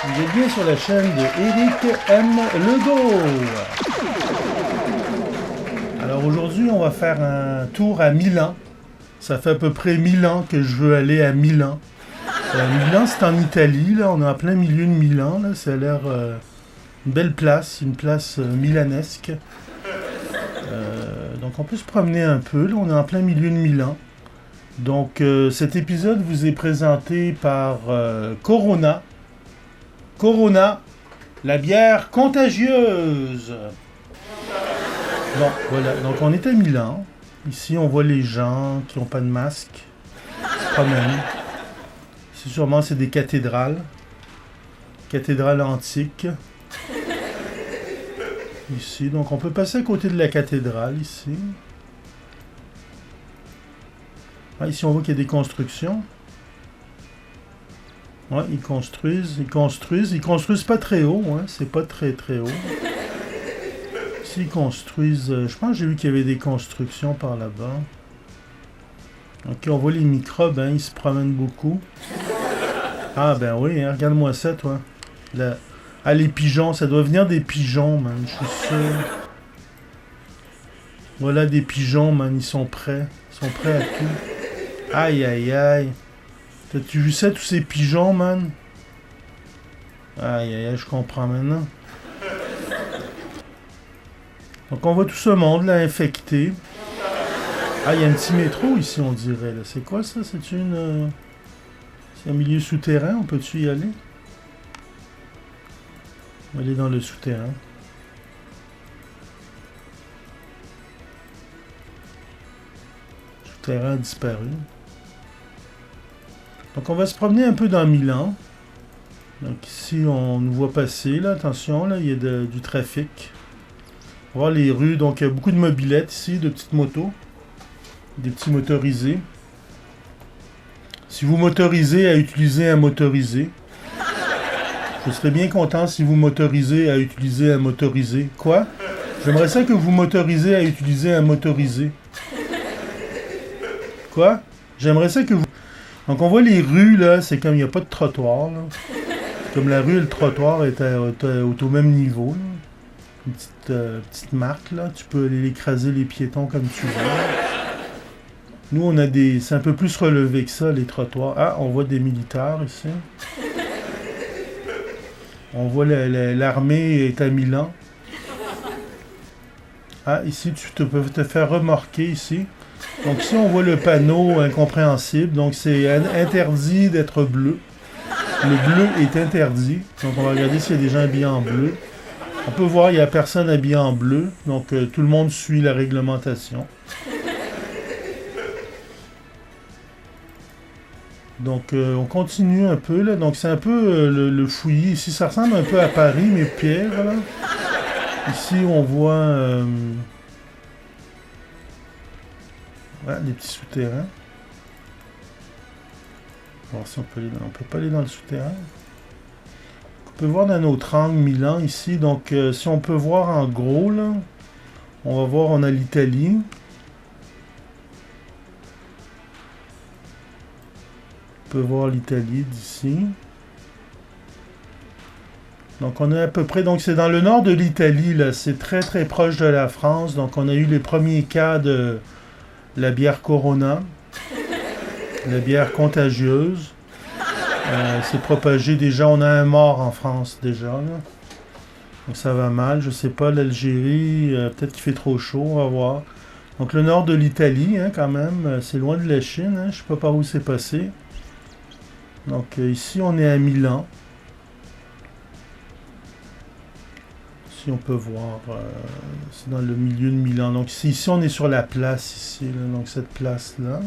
Vous êtes bien sur la chaîne de Éric M. Legault. Alors aujourd'hui, on va faire un tour à Milan. Ça fait à peu près 1000 ans que je veux aller à Milan. Milan, c'est en Italie. Là, on est en plein milieu de Milan. Là. Ça a l'air une belle place, une place milanesque. Donc on peut se promener un peu. Là, on est en plein milieu de Milan. Donc cet épisode vous est présenté par Corona. Corona, la bière contagieuse. Bon, voilà. Donc on est à Milan. Ici, on voit les gens qui n'ont pas de masque. Ils se promènent. Ici, sûrement, c'est des cathédrales. Cathédrales antiques. Ici, donc on peut passer à côté de la cathédrale, ici. Ah, ici, on voit qu'il y a des constructions. Ouais, ils construisent. Ils construisent pas très haut, hein. C'est pas très très haut. Ici, ils construisent... je pense que j'ai vu qu'il y avait des constructions par là-bas. Ok, on voit les microbes, hein. Ils se promènent beaucoup. Ah, ben oui, hein. Regarde-moi ça, toi. Là. Ah, les pigeons, ça doit venir des pigeons, man. Je suis sûr. Voilà des pigeons, man. Ils sont prêts. Ils sont prêts à tout. Aïe, aïe, aïe. T'as-tu vu ça, tous ces pigeons, man? Aïe, aïe, aïe, je comprends maintenant. Donc, on voit tout ce monde, là, infecté. Ah, il y a un petit métro ici, on dirait. Là. C'est quoi, ça? C'est une... c'est un milieu souterrain? On peut-tu y aller? On va aller dans le souterrain. Le souterrain a disparu. Donc on va se promener un peu dans Milan. Donc ici on nous voit passer, là, attention, là, il y a du trafic. On va voir les rues, donc il y a beaucoup de mobylettes ici, de petites motos. Des petits motorisés. Si vous m'autorisez à utiliser un motorisé, je serais bien content si vous m'autorisez à utiliser un motorisé. Quoi? J'aimerais ça que vous m'autorisez à utiliser un motorisé. Quoi? J'aimerais ça que vous... Donc on voit les rues, là, c'est comme il n'y a pas de trottoir, là. Comme la rue et le trottoir est au même niveau, là. Une petite marque, là. Tu peux aller écraser les piétons comme tu veux. Nous, on a des... C'est un peu plus relevé que ça, les trottoirs. Ah, on voit des militaires ici. On voit l'armée est à Milan. Ah, ici, tu peux te faire remorquer, ici. Donc ici, on voit le panneau incompréhensible. Donc c'est interdit d'être bleu. Le bleu est interdit. Donc on va regarder s'il y a des gens habillés en bleu. On peut voir, il n'y a personne habillé en bleu. Donc tout le monde suit la réglementation. Donc on continue un peu là. Donc c'est un peu le fouillis. Ici, ça ressemble un peu à Paris, mais pierre là. Ici, on voit... ouais, des petits souterrains. On va voir si on peut aller dans... On peut pas aller dans le souterrain. On peut voir dans notre angle Milan ici. Donc, si on peut voir en gros, là, on va voir, on a l'Italie. On peut voir l'Italie d'ici. Donc, on est à peu près... Donc, c'est dans le nord de l'Italie, là. C'est très, très proche de la France. Donc, on a eu les premiers cas de... la bière Corona, la bière contagieuse, c'est propagé déjà, on a un mort en France déjà, là. Donc ça va mal, je sais pas, l'Algérie, peut-être qu'il fait trop chaud, on va voir. Donc le nord de l'Italie, hein, quand même, c'est loin de la Chine, hein, je sais pas par où c'est passé. Donc ici on est à Milan. Ici on peut voir, c'est dans le milieu de Milan. Donc ici on est sur la place, ici, là, donc cette place-là.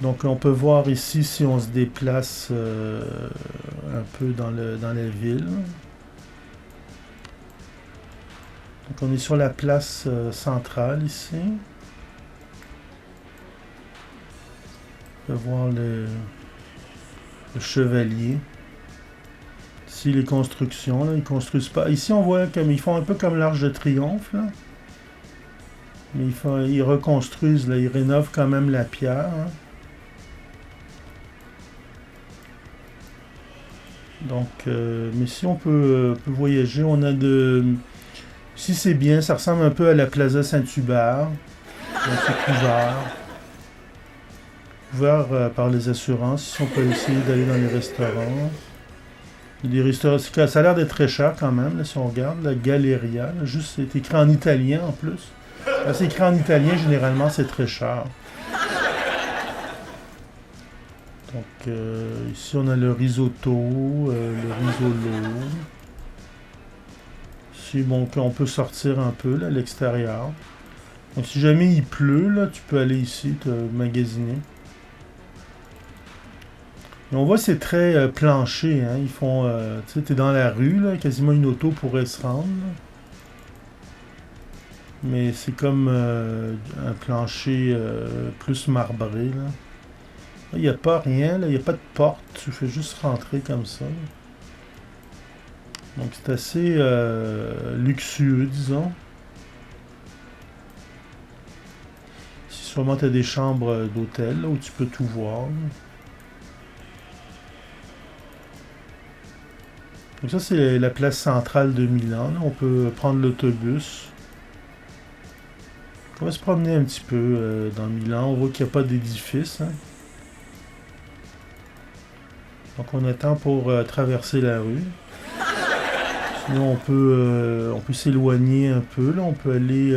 Donc on peut voir ici si on se déplace un peu dans la ville. Donc on est sur la place centrale ici. On peut voir le chevalier. Ici les constructions, là, ils construisent pas. Ici on voit comme ils font un peu comme l'Arche de Triomphe, là. Mais ils reconstruisent, là, ils rénovent quand même la pierre. Hein. Donc, mais si on peut voyager, on a de... Si c'est bien, ça ressemble un peu à la Plaza Saint-Hubert. Donc c'est couvert par les assurances. Ici, on peut essayer d'aller dans les restaurants. Il y a des restaurants, ça a l'air d'être très cher quand même, là, si on regarde. La Galleria, là, juste, c'est écrit en italien en plus. Quand c'est écrit en italien, généralement, c'est très cher. Donc, ici, on a le risotto, le risolo. Ici, bon, on peut sortir un peu, là, à l'extérieur. Donc, si jamais il pleut, là, tu peux aller ici, te magasiner. Et on voit c'est très planché, hein. Ils font, tu sais, t'es dans la rue, là, quasiment une auto pourrait se rendre. Mais c'est comme un plancher plus marbré, là. Il n'y a pas rien, là, il n'y a pas de porte, tu fais juste rentrer comme ça. Donc c'est assez luxueux, disons. Si sûrement tu as des chambres d'hôtel là, où tu peux tout voir. Donc ça c'est la place centrale de Milan. Là. On peut prendre l'autobus. On va se promener un petit peu dans Milan. On voit qu'il n'y a pas d'édifice. Hein. Donc on attend pour traverser la rue. Sinon on peut s'éloigner un peu. Là. On peut aller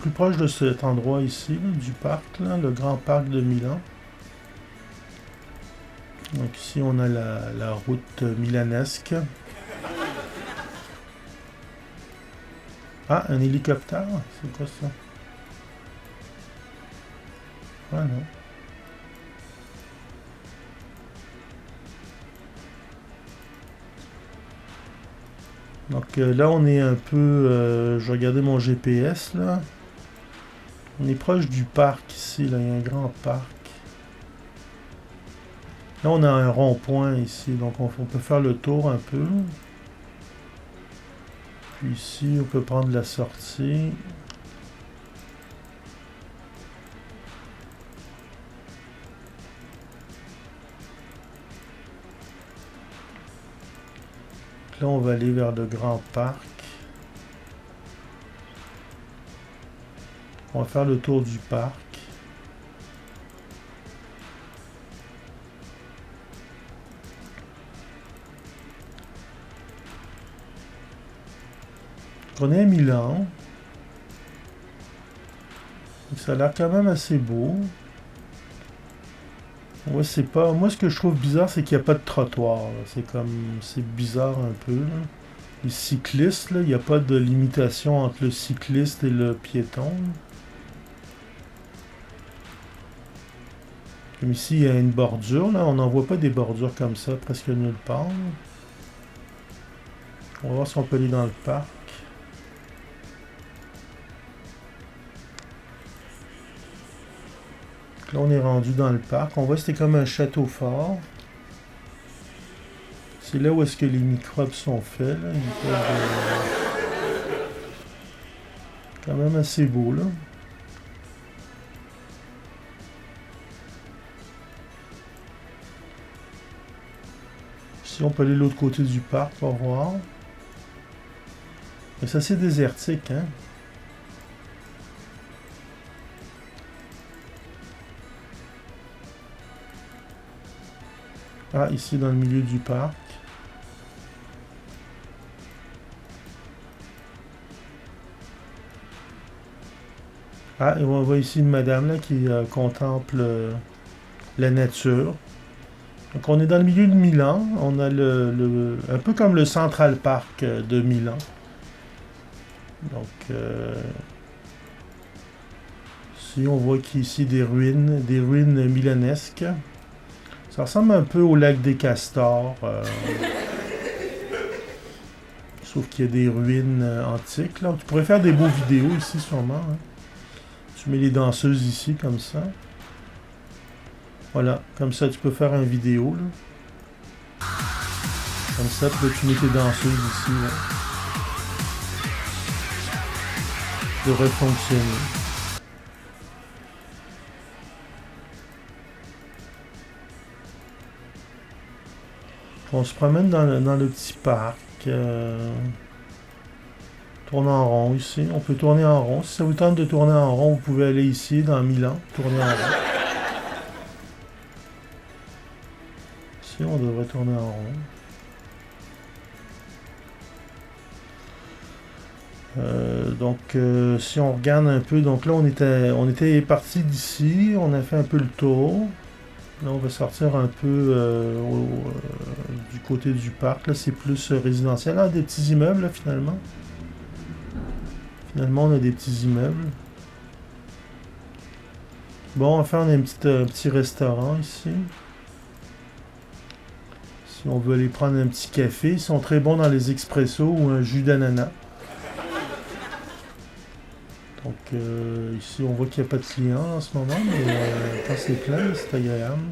plus proche de cet endroit ici, là, du parc, là, le grand parc de Milan. Donc ici on a la route milanesque. Ah, un hélicoptère? C'est quoi ça? Ah non. Donc là, on est un peu... je vais regarder mon GPS, là. On est proche du parc, ici, là. Il y a un grand parc. Là, on a un rond-point, ici. Donc, on peut faire le tour un peu. Puis ici, on peut prendre la sortie. Là, on va aller vers le grand parc. On va faire le tour du parc. On est à Milan. Ça a l'air quand même assez beau. Ouais, c'est pas... Moi, ce que je trouve bizarre, c'est qu'il n'y a pas de trottoir. C'est comme... C'est bizarre un peu. Là. Les cyclistes, là, il n'y a pas de limitation entre le cycliste et le piéton. Comme ici, il y a une bordure. Là. On n'en voit pas des bordures comme ça, presque nulle part. On va voir si on peut aller dans le parc. Là, on est rendu dans le parc. On voit que c'était comme un château fort. C'est là où est-ce que les microbes sont faits. Là. Quand même assez beau, là. Ici, on peut aller de l'autre côté du parc pour voir. Mais c'est assez désertique, hein. Ah, ici, dans le milieu du parc. Ah, et on voit ici une madame là, qui contemple la nature. Donc, on est dans le milieu de Milan. On a un peu comme le Central Park de Milan. Donc, ici, on voit qu'ici des ruines milanesques. Ça ressemble un peu au lac des Castors. Sauf qu'il y a des ruines antiques. Là. Tu pourrais faire des beaux vidéos ici, sûrement. Hein. Tu mets les danseuses ici, comme ça. Voilà, comme ça, tu peux faire une vidéo. Là. Comme ça, tu mets tes danseuses ici. Là. Ça devrait fonctionner. On se promène dans le petit parc. Tourne en rond ici. On peut tourner en rond. Si ça vous tente de tourner en rond, vous pouvez aller ici, dans Milan, tourner en rond. Ici, on devrait tourner en rond. Si on regarde un peu, donc là, on était parti d'ici. On a fait un peu le tour. Là, on va sortir un peu du côté du parc. Là, c'est plus résidentiel. Là, des petits immeubles, là, finalement. Finalement, on a des petits immeubles. Bon, enfin, on a un petit restaurant ici. Si on veut aller prendre un petit café, ils sont très bons dans les expressos ou un jus d'ananas. Donc, ici, on voit qu'il n'y a pas de clients en ce moment, mais quand c'est plein, c'est agréable.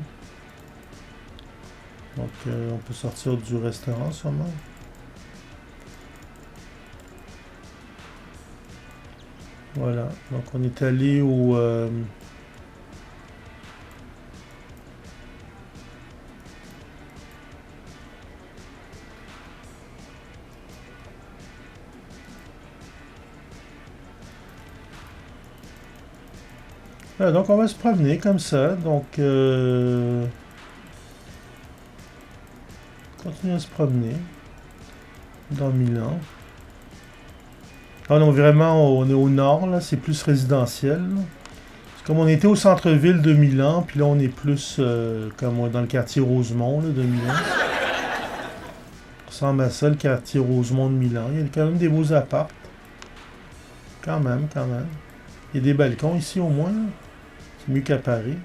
Donc, on peut sortir du restaurant, sûrement. Voilà. Donc, on est allé au... Voilà, donc, on va se promener comme ça. Donc, continuer à se promener dans Milan. Ah non, vraiment, on est au nord, là, c'est plus résidentiel. C'est comme on était au centre-ville de Milan, puis là, on est plus comme dans le quartier Rosemont là, de Milan. Ça ressemble à ça, le quartier Rosemont de Milan. Il y a quand même des beaux apparts. Quand même, quand même. Il y a des balcons ici, au moins. C'est mieux qu'à Paris.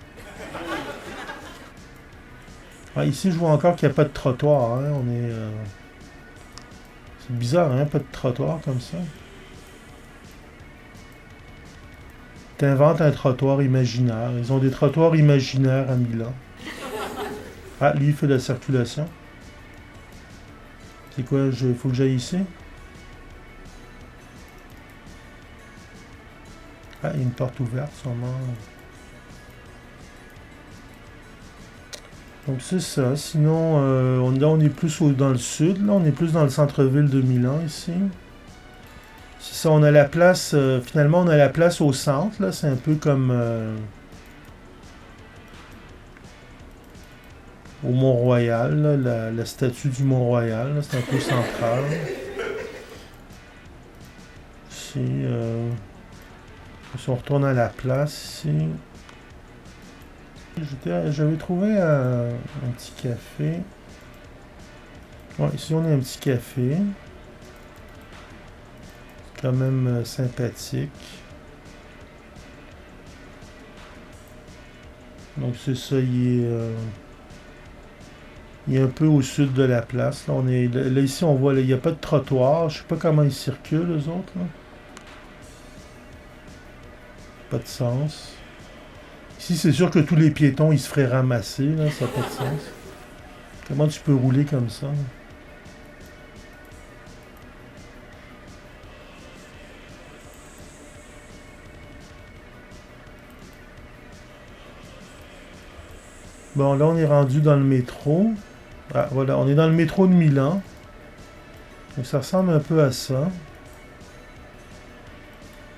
Ah, ici, je vois encore qu'il n'y a pas de trottoir. Hein. C'est bizarre, hein, pas de trottoir comme ça. T'inventes un trottoir imaginaire. Ils ont des trottoirs imaginaires à Milan. Ah, lui, il fait de la circulation. C'est quoi? Faut que j'aille ici? Ah, il y a une porte ouverte, sûrement. Donc, c'est ça. Sinon, on est plus dans le sud. Là, on est plus dans le centre-ville de Milan, ici. C'est ça, on a la place... finalement, on a la place au centre, là. C'est un peu comme... au Mont-Royal, là, la statue du Mont-Royal. C'est un peu central. Ici, si on retourne à la place, ici... J'avais trouvé un petit café. Ouais, ici, on a un petit café. Quand même sympathique. Donc c'est ça, il est un peu au sud de la place. Là, là ici, on voit, il n'y a pas de trottoir. Je sais pas comment ils circulent, les autres. Là. Pas de sens. Ici, c'est sûr que tous les piétons, ils se feraient ramasser. Là, ça n'a pas de sens. Comment tu peux rouler comme ça? Bon, là, on est rendu dans le métro. Ah, voilà, on est dans le métro de Milan. Donc, ça ressemble un peu à ça.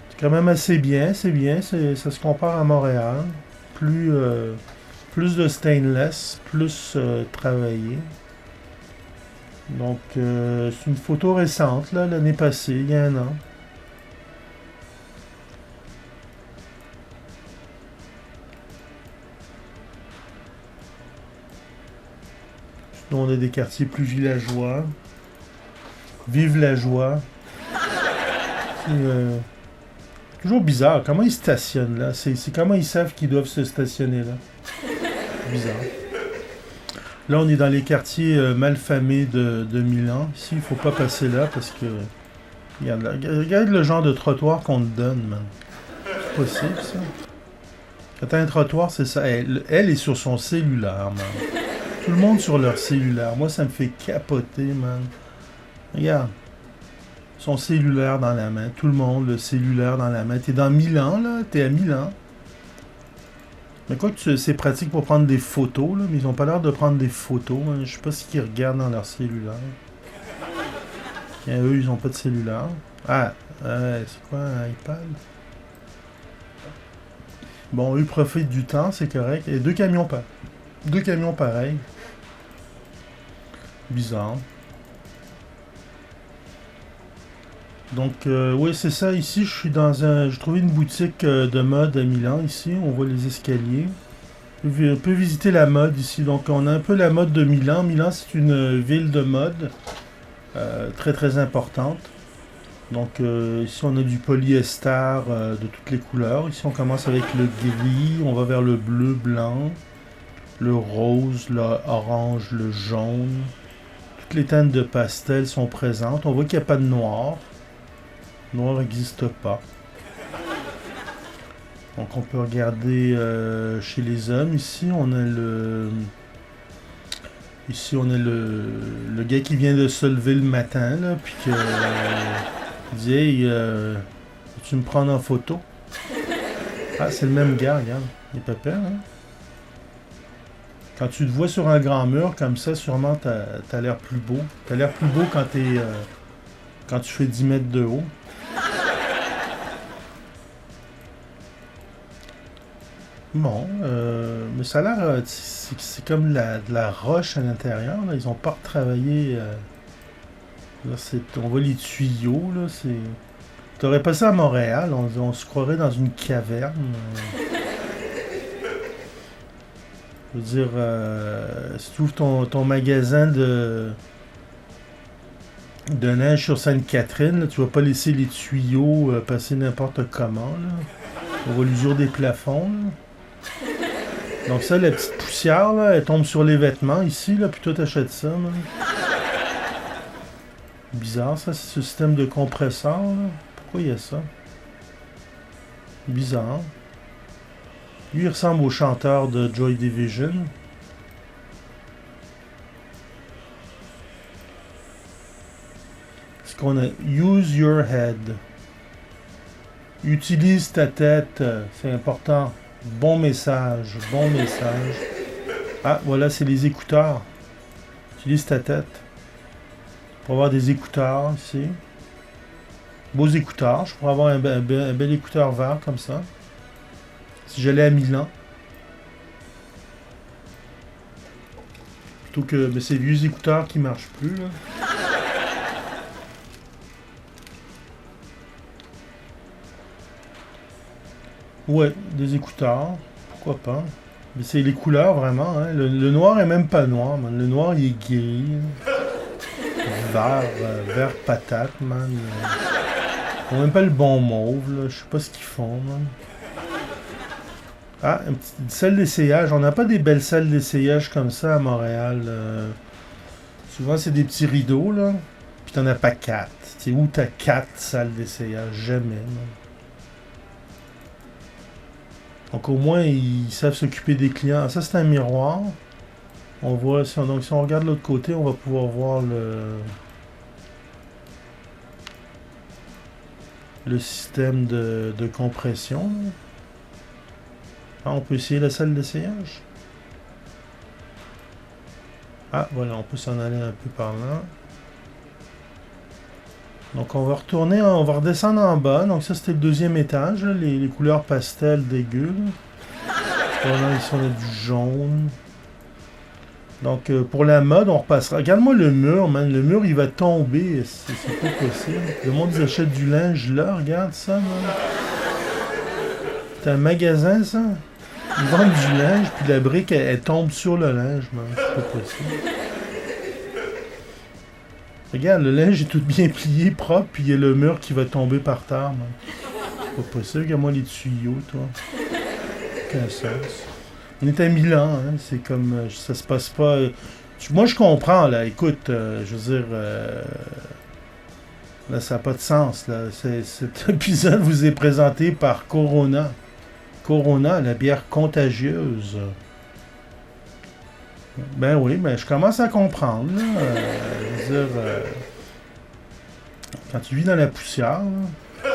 C'est quand même assez bien, c'est bien. Ça se compare à Montréal. Plus de stainless, plus travaillé. Donc, c'est une photo récente, là, l'année passée, il y a un an. On a des quartiers plus villageois. Vive la joie. C'est toujours bizarre. Comment ils stationnent là? C'est comment ils savent qu'ils doivent se stationner là? Bizarre. Là, on est dans les quartiers malfamés de Milan. Ici, il faut pas passer là parce que... Regarde le genre de trottoir qu'on te donne, man. C'est possible, ça? Quand t'as un trottoir, c'est ça. Elle est sur son cellulaire, man. Tout le monde sur leur cellulaire. Moi, ça me fait capoter, man. Regarde. Son cellulaire dans la main. Tout le monde, le cellulaire dans la main. T'es dans Milan, là. T'es à Milan. Mais quoi que c'est pratique pour prendre des photos, là, mais ils ont pas l'air de prendre des photos. Hein. Je sais pas ce qu'ils regardent dans leur cellulaire. Et eux, ils ont pas de cellulaire. Ah, c'est quoi un iPad? Bon, eux profitent du temps, c'est correct. Et deux camions pareils. Bizarre. Donc, oui, c'est ça. Ici, je suis dans un... J'ai trouvé une boutique de mode à Milan, ici. On voit les escaliers. On peut visiter la mode ici. Donc, on a un peu la mode de Milan. Milan, c'est une ville de mode très, très importante. Donc, ici, on a du polyester de toutes les couleurs. Ici, on commence avec le gris. On va vers le bleu, blanc, le rose, l'orange, le jaune. Toutes les teintes de pastel sont présentes. On voit qu'il n'y a pas de noir. Noir n'existe pas. Donc on peut regarder chez les hommes. Ici on a le gars qui vient de se lever le matin là, puis que il dit hey, tu me prends en photo. Ah c'est le même gars, regarde. Il est pas peur, hein? Quand tu te vois sur un grand mur comme ça, sûrement t'as l'air plus beau. T'as l'air plus beau quand tu fais 10 mètres de haut. Bon, mais ça a l'air... c'est comme de la roche à l'intérieur. Là. Ils ont pas retravaillé... là, on voit les tuyaux. Là, c'est... T'aurais pas ça à Montréal. On se croirait dans une caverne. Je veux dire, si tu ouvres ton magasin de neige sur Sainte-Catherine, là, tu vas pas laisser les tuyaux passer n'importe comment. Là. On voit l'usure des plafonds. Là. Donc ça, la petite poussière, là, elle tombe sur les vêtements ici, là, puis toi t'achètes ça. Là. Bizarre ça, c'est ce système de compresseur. Là. Pourquoi il y a ça? Bizarre. Lui, il ressemble au chanteur de Joy Division. Ce qu'on a, use your head. Utilise ta tête, c'est important. Bon message, bon message. Ah, voilà, c'est les écouteurs. Utilise ta tête. Pour avoir des écouteurs ici. Beaux écouteurs. Je pourrais avoir un bel écouteur vert comme ça. Si j'allais à Milan. Plutôt que mais ces vieux écouteurs qui marchent plus. Là. Ouais, des écouteurs. Pourquoi pas. Mais c'est les couleurs vraiment. Hein. Le noir est même pas noir. Man. Le noir il est gris. Vert patate, man. Ils ont même pas le bon mauve. Là. Je sais pas ce qu'ils font, man. Ah, une petite salle d'essayage. On n'a pas des belles salles d'essayage comme ça à Montréal. Souvent, c'est des petits rideaux, là. Puis t'en as pas 4. C'est où t'as 4 salles d'essayage? Jamais, man. Donc au moins, ils savent s'occuper des clients. Ça, c'est un miroir. On voit, donc si on regarde de l'autre côté, on va pouvoir voir le système de compression. Ah, on peut essayer la salle d'essayage. Ah, voilà, on peut s'en aller un peu par là. Donc on va retourner, on va redescendre en bas. Donc ça c'était le deuxième étage, là, les couleurs pastel dégueu. Voilà, ici on a du jaune. Donc pour la mode, on repassera. Regarde-moi le mur, man. Le mur il va tomber. C'est pas possible. Le monde ils achètent du linge là, regarde ça, man. C'est un magasin ça. Ils vendent du linge, puis la brique elle tombe sur le linge, man. C'est pas possible. Regarde, le linge est tout bien plié, propre, puis il y a le mur qui va tomber par terre, man. C'est pas possible, regarde-moi les tuyaux, toi. Aucun sens. On est à Milan, hein, c'est comme... ça se passe pas... moi, je comprends, là, écoute, je veux dire... là, ça n'a pas de sens, là. Cet épisode vous est présenté par Corona. Corona, la bière contagieuse. Ben oui, mais je commence à comprendre. Là, je veux dire, quand tu vis dans la poussière, là,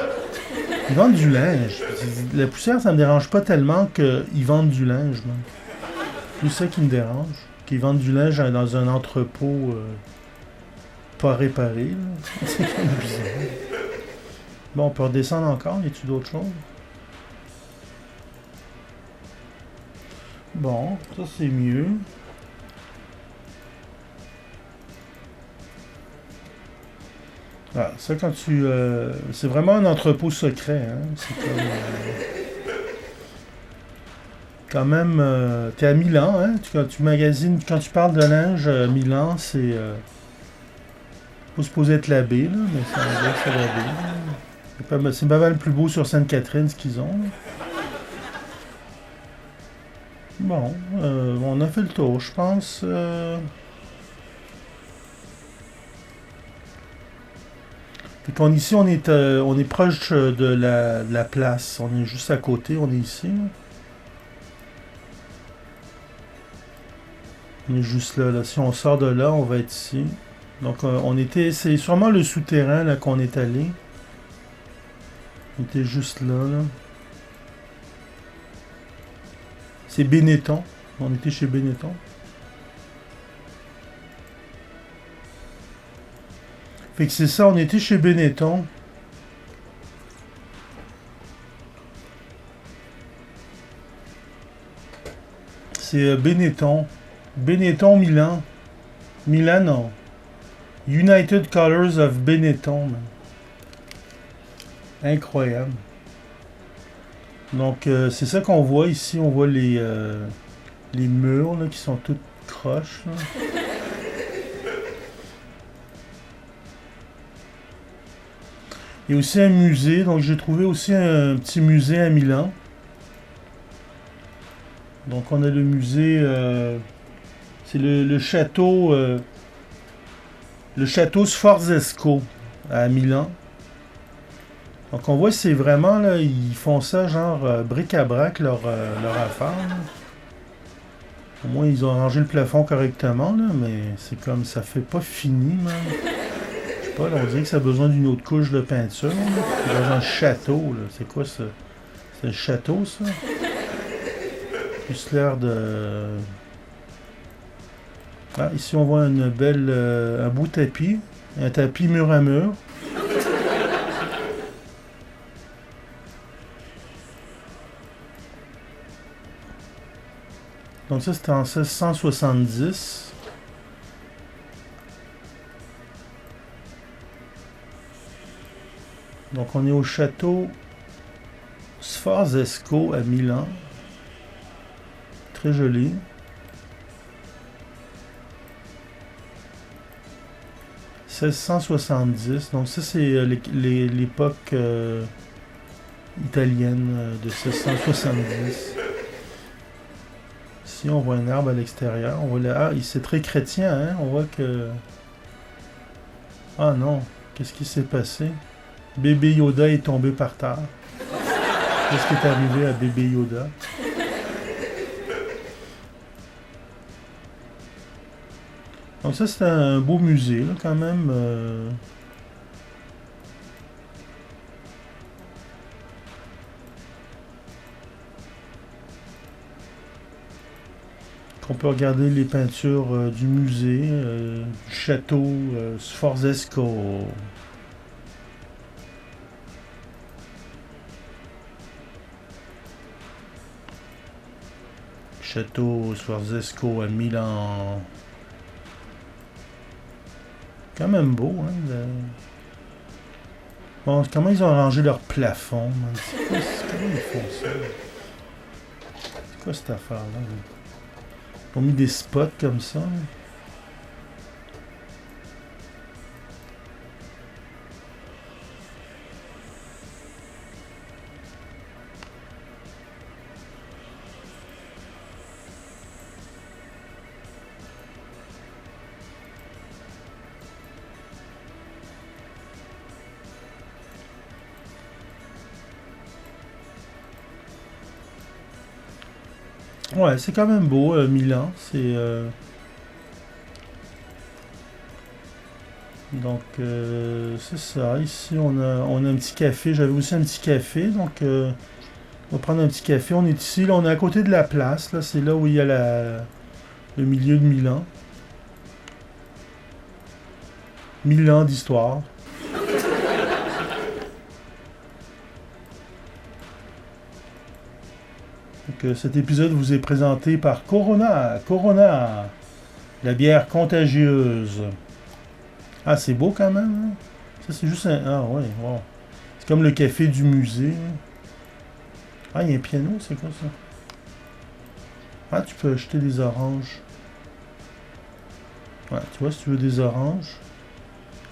Ils vendent du linge. La poussière, ça me dérange pas tellement qu'ils vendent du linge, man. C'est plus ça qui me dérange. Qu'ils vendent du linge dans un entrepôt pas réparé, là. C'est comme bizarre. Bon, on peut redescendre encore. Y a-t-il d'autres choses? Bon, ça c'est mieux. Ah, ça quand tu... c'est vraiment un entrepôt secret, hein. C'est comme... quand même... t'es à Milan, hein. Quand tu magasines... Quand tu parles de linge, Milan, c'est... pas supposé être la baie, là, mais ça veut dire que c'est la baie. C'est pas mal plus beau sur Sainte-Catherine, ce qu'ils ont, là. Bon, on a fait le tour, je pense. Fait qu'on, ici, on est proche de la place. On est juste à côté, on est ici, là. On est juste là, là. Si on sort de là, on va être ici. Donc, c'est sûrement le souterrain là qu'on est allé. On était juste là, là. C'est Benetton. On était chez Benetton. Fait que c'est ça, on était chez Benetton. C'est Benetton. Benetton Milan. Milan, non. United Colors of Benetton. Man. Incroyable. Donc, c'est ça qu'on voit ici. On voit les murs là, qui sont toutes croches. Là. Il y a aussi un musée. Donc, j'ai trouvé aussi un petit musée à Milan. Donc, on a le musée... c'est le château... le château Sforzesco à Milan. Donc on voit c'est vraiment là, ils font ça genre bric-à-brac leur affaire. Là. Au moins ils ont rangé le plafond correctement là, mais c'est comme ça fait pas fini, man. Je sais pas, là, on dirait que ça a besoin d'une autre couche de peinture. C'est dans un château, là. C'est quoi ça? C'est un château ça? Plus l'air de. Ah, ici on voit une belle. Un beau tapis. Un tapis mur à mur. Donc ça, c'était en 1670. Donc on est au château Sforzesco à Milan. Très joli. « 1670. Donc ça, c'est l'époque italienne de 1670. Ici, on voit un arbre à l'extérieur. On voit là, c'est très chrétien, hein? On voit que... Ah non, qu'est-ce qui s'est passé? Bébé Yoda est tombé par terre. Qu'est-ce qui est arrivé à Bébé Yoda? Donc ça, c'est un beau musée, là, quand même. On peut regarder les peintures du musée, du château Sforzesco. Château Sforzesco à Milan. Quand même beau, hein. Bon, comment ils ont arrangé leur plafond, man? Comment ils font ça? C'est quoi cette affaire-là? Ils ont mis des spots comme ça. Ouais, c'est quand même beau, Milan. C'est Donc, c'est ça. Ici, on a un petit café. J'avais aussi un petit café. Donc, on va prendre un petit café. On est ici. Là, on est à côté de la place. Là, c'est là où il y a le milieu de Milan. 1000 ans d'histoire. Donc, cet épisode vous est présenté par Corona. Corona, la bière contagieuse. Ah, c'est beau quand même. Hein? Ça, c'est juste un... Ah, ouais, wow. C'est comme le café du musée. Hein. Ah, il y a un piano, c'est quoi ça? Ah, tu peux acheter des oranges. Ouais, tu vois, si tu veux des oranges.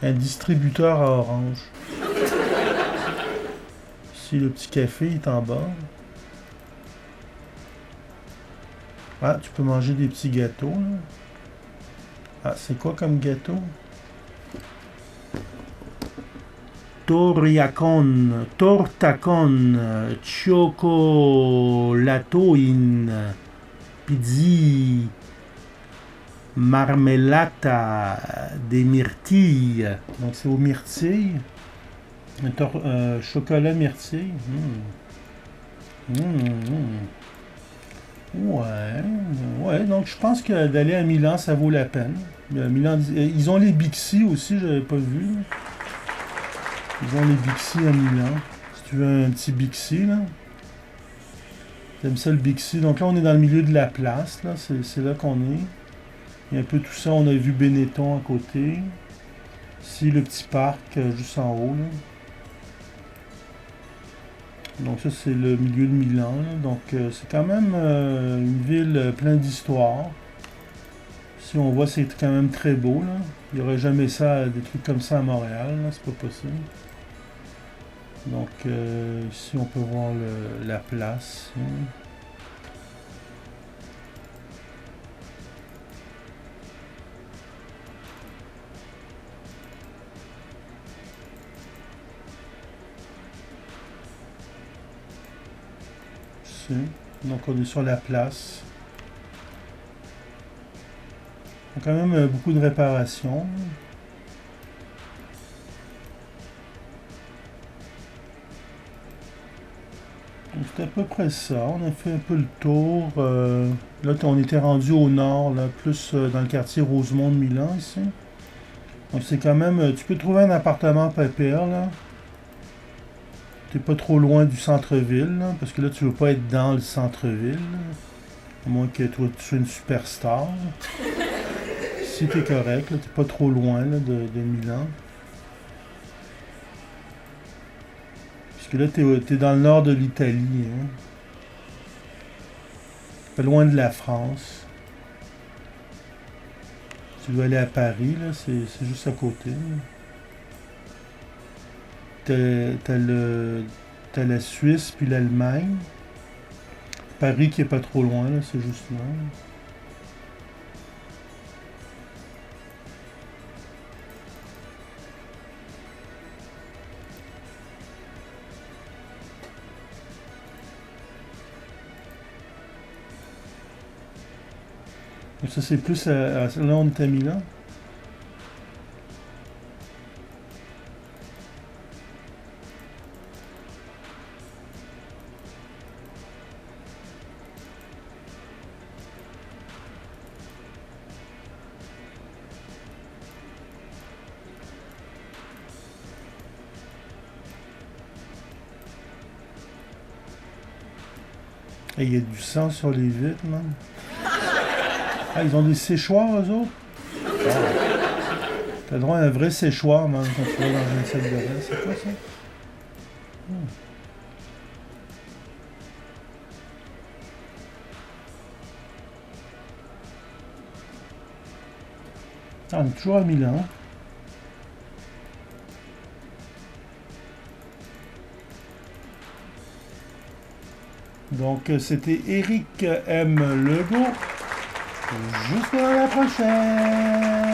Un distributeur à oranges. Ici, le petit café est en bas. Ah, tu peux manger des petits gâteaux. Là. Ah, c'est quoi comme gâteau? Tortacon, cioccolatoin, pizzi, marmellata, des myrtilles. Donc c'est aux myrtilles. Chocolat myrtille. Ouais, donc je pense que d'aller à Milan, ça vaut la peine. Milan, ils ont les Bixi aussi, j'avais pas vu. Ils ont les Bixi à Milan. Si tu veux un petit Bixi, là. T'aimes ça le Bixi? Donc là, on est dans le milieu de la place, là. C'est là qu'on est. Il y a un peu tout ça. On a vu Benetton à côté. Ici, le petit parc, juste en haut, là. Donc ça, c'est le milieu de Milan, là. Donc c'est quand même une ville pleine d'histoire. Si on voit, c'est quand même très beau, là. Il n'y aurait jamais ça, des trucs comme ça à Montréal, là. C'est pas possible. Donc ici on peut voir la place. Ici. Donc on est sur la place. Il y a quand même beaucoup de réparations. C'est à peu près ça. On a fait un peu le tour. Là, on était rendu au nord, là, plus dans le quartier Rosemont de Milan, ici. Donc, c'est quand même... tu peux trouver un appartement pépère, là. T'es pas trop loin du centre-ville, là, parce que là, tu veux pas être dans le centre-ville. Là. À moins que toi, tu sois une superstar. Si t'es correct, là, t'es pas trop loin là, de Milan. Parce que là, t'es dans le nord de l'Italie. Hein. Pas loin de la France. Tu dois aller à Paris, là, c'est juste à côté. T'as la Suisse puis l'Allemagne. Paris qui est pas trop loin, là, c'est juste là. Ça, c'est plus là, on est à Milan. Et il y a du sang sur les vitres, man. Ah, ils ont des séchoirs, eux autres? Ah. T'as droit à un vrai séchoir, man, quand tu vas dans une salle de bain. C'est quoi ça? Ah, on est toujours à Milan. Donc, c'était Éric M. Legault. Jusqu'à la prochaine!